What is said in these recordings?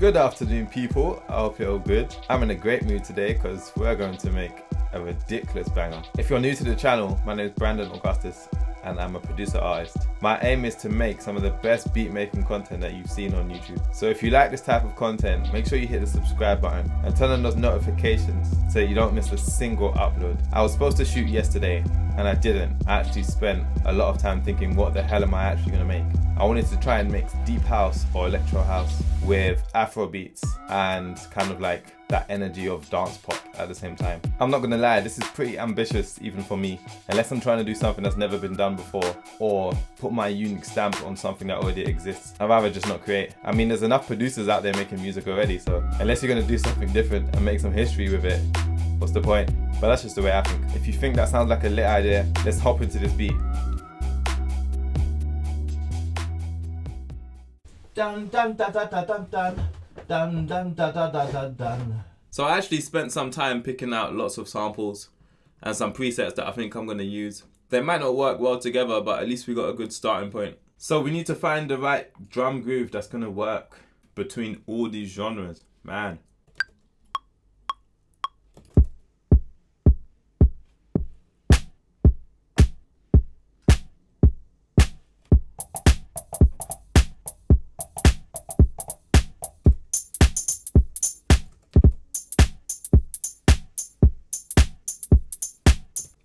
Good afternoon, people. I hope you're all good. I'm in a great mood today because we're going to make a ridiculous banger. If you're new to the channel, my name is Brandon Augustus and I'm a producer artist. My aim is to make some of the best beat making content that you've seen on YouTube. So if you like this type of content, make sure you hit the subscribe button and turn on those notifications so you don't miss a single upload. I was supposed to shoot yesterday and I didn't. I actually spent a lot of time thinking, what the hell am I actually gonna make? I wanted to try and mix deep house or electro house with Afro beats and kind of like that energy of dance pop at the same time. I'm not gonna lie, this is pretty ambitious even for me. Unless I'm trying to do something that's never been done before or put my unique stamp on something that already exists, I'd rather just not create. I mean, there's enough producers out there making music already, so unless you're gonna do something different and make some history with it, what's the point? But that's just the way I think. If you think that sounds like a lit idea, let's hop into this beat. Dun dun da da da dun dun dun dun da da da da dun. So I actually spent some time picking out lots of samples and some presets that I think I'm going to use. They might not work well together, but at least we got a good starting point. So we need to find the right drum groove that's going to work between all these genres. Man.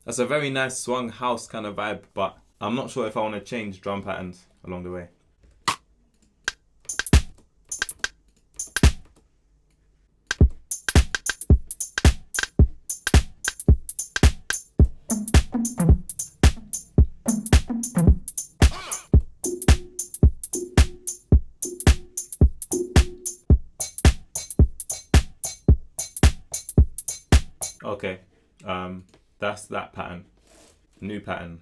That's a very nice swung house kind of vibe, but I'm not sure if I want to change drum patterns along the way. Okay. That's that pattern. New pattern.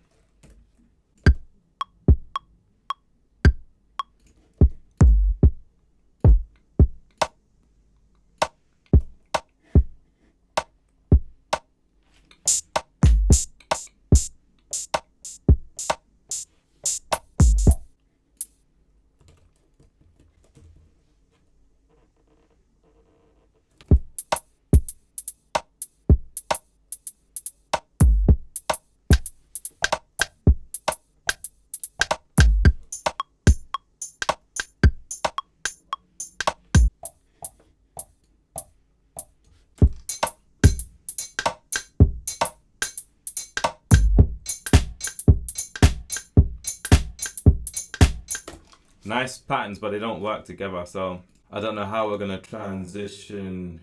Nice patterns, but they don't work together, so I don't know how we're gonna transition.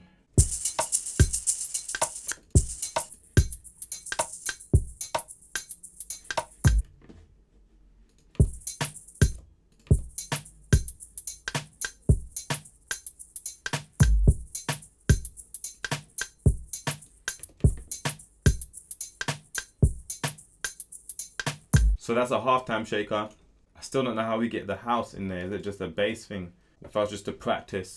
So that's a halftime shaker. I still don't know how we get the house in there. Is it just a bass thing? If I was just to practice.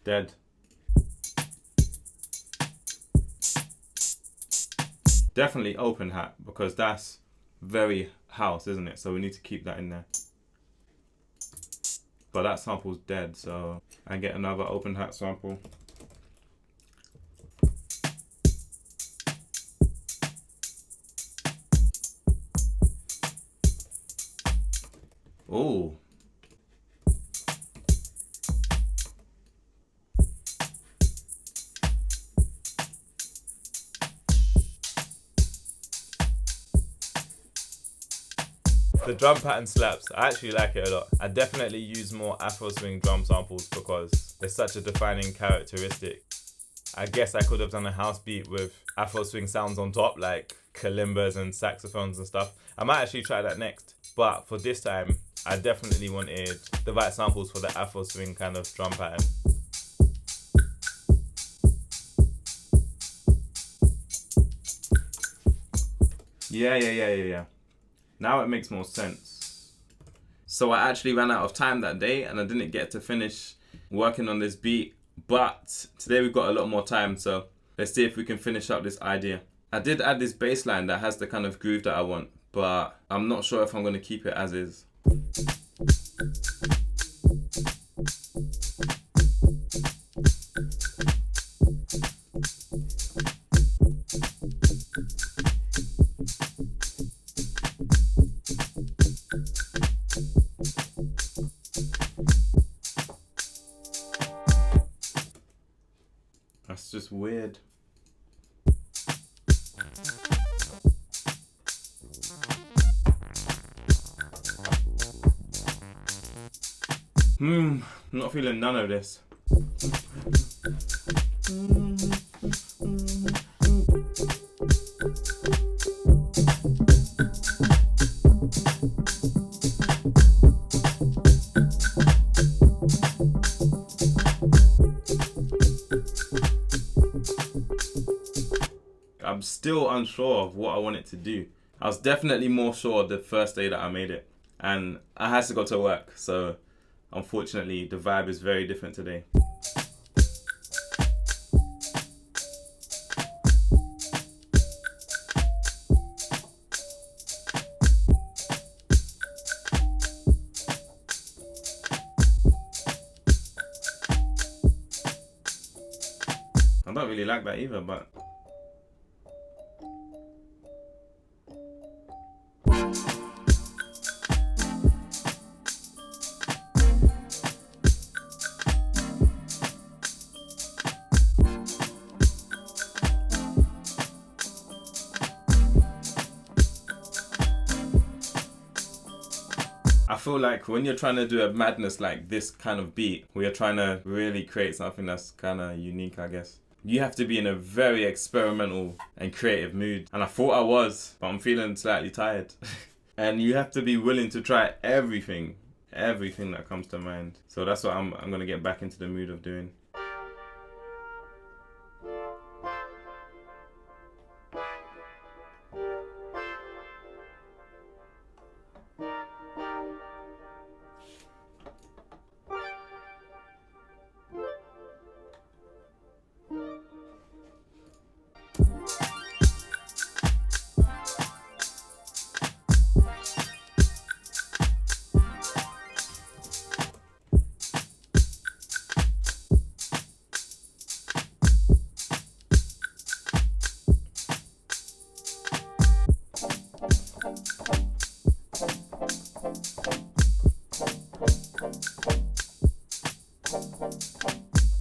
Dead. Definitely open hat, because that's very house, isn't it? So we need to keep that in there. But that sample's dead, so I get another open hat sample. Oh. The drum pattern slaps. I actually like it a lot. I definitely use more Afroswing drum samples because it's such a defining characteristic. I guess I could have done a house beat with Afroswing sounds on top, like kalimbas and saxophones and stuff. I might actually try that next. But for this time, I definitely wanted the right samples for the Afroswing kind of drum pattern. Yeah. Now it makes more sense. So I actually ran out of time that day and I didn't get to finish working on this beat. But today we've got a lot more time, so let's see if we can finish up this idea. I did add this bass line that has the kind of groove that I want, but I'm not sure if I'm going to keep it as is. That's just weird. Not feeling none of this. I'm still unsure of what I want it to do. I was definitely more sure the first day that I made it, and I had to go to work, so unfortunately the vibe is very different today. I don't really like that either, but I feel like when you're trying to do a madness like this kind of beat, where you're trying to really create something that's kind of unique, I guess, you have to be in a very experimental and creative mood. And I thought I was, but I'm feeling slightly tired. And you have to be willing to try everything that comes to mind. So that's what I'm going to get back into the mood of doing.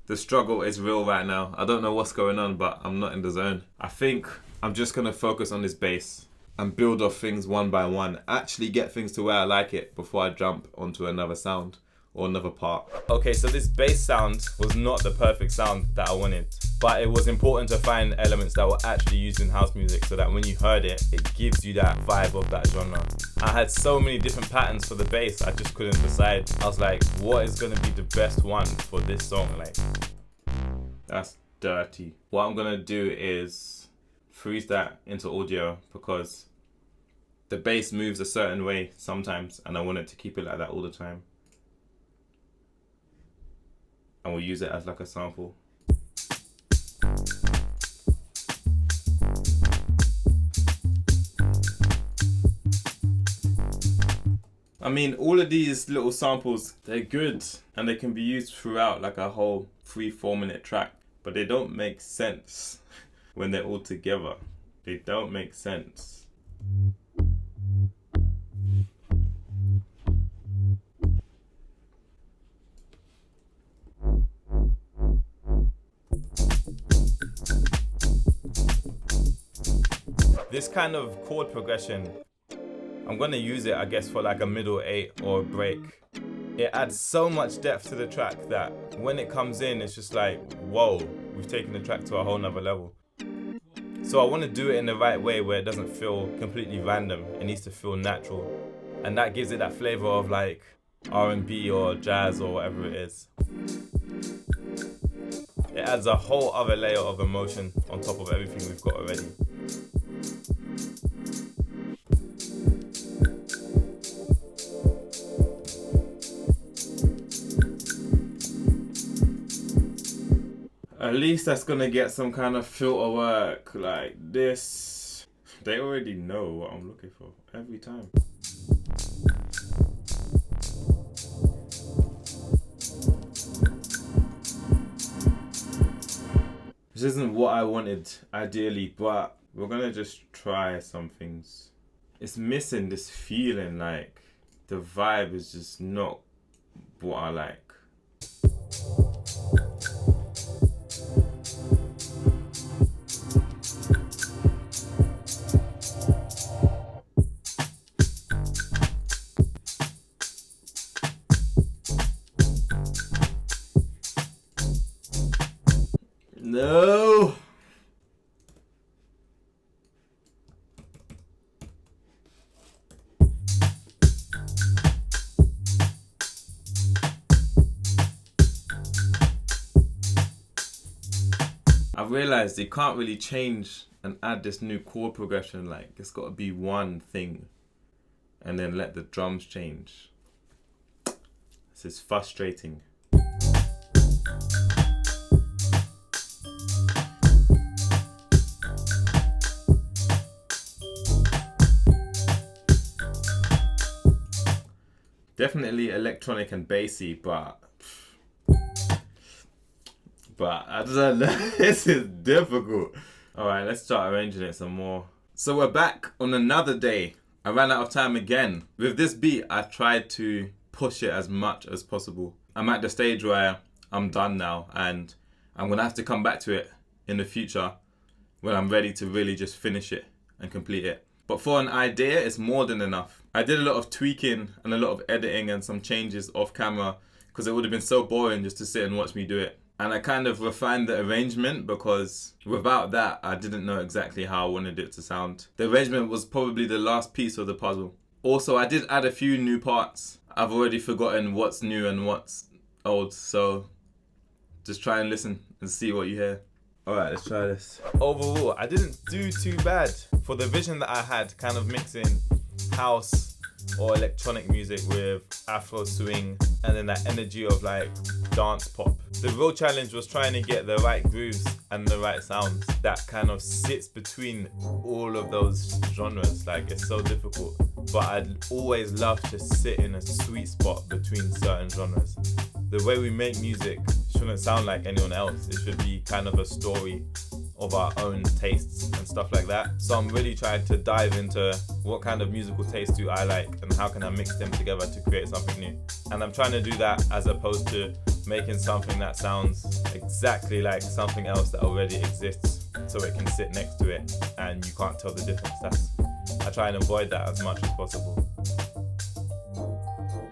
The struggle is real right now. I don't know what's going on, but I'm not in the zone. I think I'm just gonna focus on this bass and build off things one by one. Actually get things to where I like it before I jump onto another sound or another part. Okay, so this bass sound was not the perfect sound that I wanted, but it was important to find elements that were actually used in house music so that when you heard it, it gives you that vibe of that genre. I had so many different patterns for the bass, I just couldn't decide. I was like, what is gonna be the best one for this song? Like, that's dirty. What I'm gonna do is freeze that into audio because the bass moves a certain way sometimes and I want it to keep it like that all the time. And we'll use it as like a sample. I mean, all of these little samples, they're good and they can be used throughout like a whole 3-4 minute track, but they don't make sense when they're all together. They don't make sense. This kind of chord progression, I'm gonna use it, I guess, for like a middle 8 or a break. It adds so much depth to the track that when it comes in, it's just like, whoa, we've taken the track to a whole nother level. So I want to do it in the right way where it doesn't feel completely random. It needs to feel natural. And that gives it that flavor of like R&B or jazz or whatever it is. It adds a whole other layer of emotion on top of everything we've got already. At least that's gonna get some kind of filter work like this. They already know what I'm looking for every time. This isn't what I wanted ideally, but we're gonna just try some things. It's missing this feeling, like the vibe is just not what I like. No. I've realized you can't really change and add this new chord progression. Like, it's got to be one thing and then let the drums change. This is frustrating. Definitely electronic and bassy, but I don't know. This is difficult. All right, let's start arranging it some more. So we're back on another day. I ran out of time again. With this beat, I tried to push it as much as possible. I'm at the stage where I'm done now, and I'm gonna have to come back to it in the future when I'm ready to really just finish it and complete it. But for an idea, it's more than enough. I did a lot of tweaking and a lot of editing and some changes off camera because it would have been so boring just to sit and watch me do it. And I kind of refined the arrangement because without that, I didn't know exactly how I wanted it to sound. The arrangement was probably the last piece of the puzzle. Also, I did add a few new parts. I've already forgotten what's new and what's old, so just try and listen and see what you hear. Alright, let's try this. Overall, I didn't do too bad for the vision that I had, kind of mixing house or electronic music with Afro swing and then that energy of like dance pop. The real challenge was trying to get the right grooves and the right sounds that kind of sits between all of those genres. Like, it's so difficult, but I'd always love to sit in a sweet spot between certain genres. The way we make music shouldn't sound like anyone else. It should be kind of a story of our own tastes and stuff like that. So I'm really trying to dive into what kind of musical taste do I like and how can I mix them together to create something new. And I'm trying to do that as opposed to making something that sounds exactly like something else that already exists so it can sit next to it and you can't tell the difference. I try and avoid that as much as possible.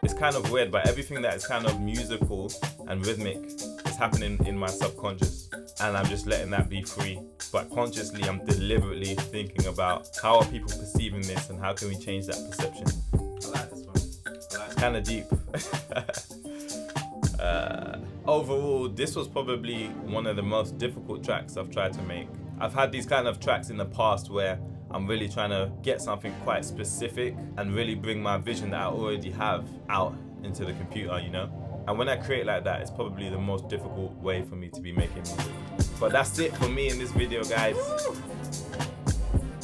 It's kind of weird, but everything that is kind of musical and rhythmic is happening in my subconscious, and I'm just letting that be free. But consciously, I'm deliberately thinking about how are people perceiving this and how can we change that perception. I like this one. It's kind of deep. Overall, this was probably one of the most difficult tracks I've tried to make. I've had these kind of tracks in the past where I'm really trying to get something quite specific and really bring my vision that I already have out into the computer, you know? And when I create like that, it's probably the most difficult way for me to be making music. But that's it for me in this video, guys.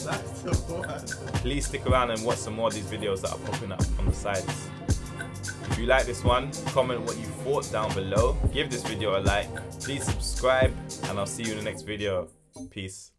That's the one. Please stick around and watch some more of these videos that are popping up on the sides. If you like this one, comment what you thought down below. Give this video a like. Please subscribe, and I'll see you in the next video. Peace.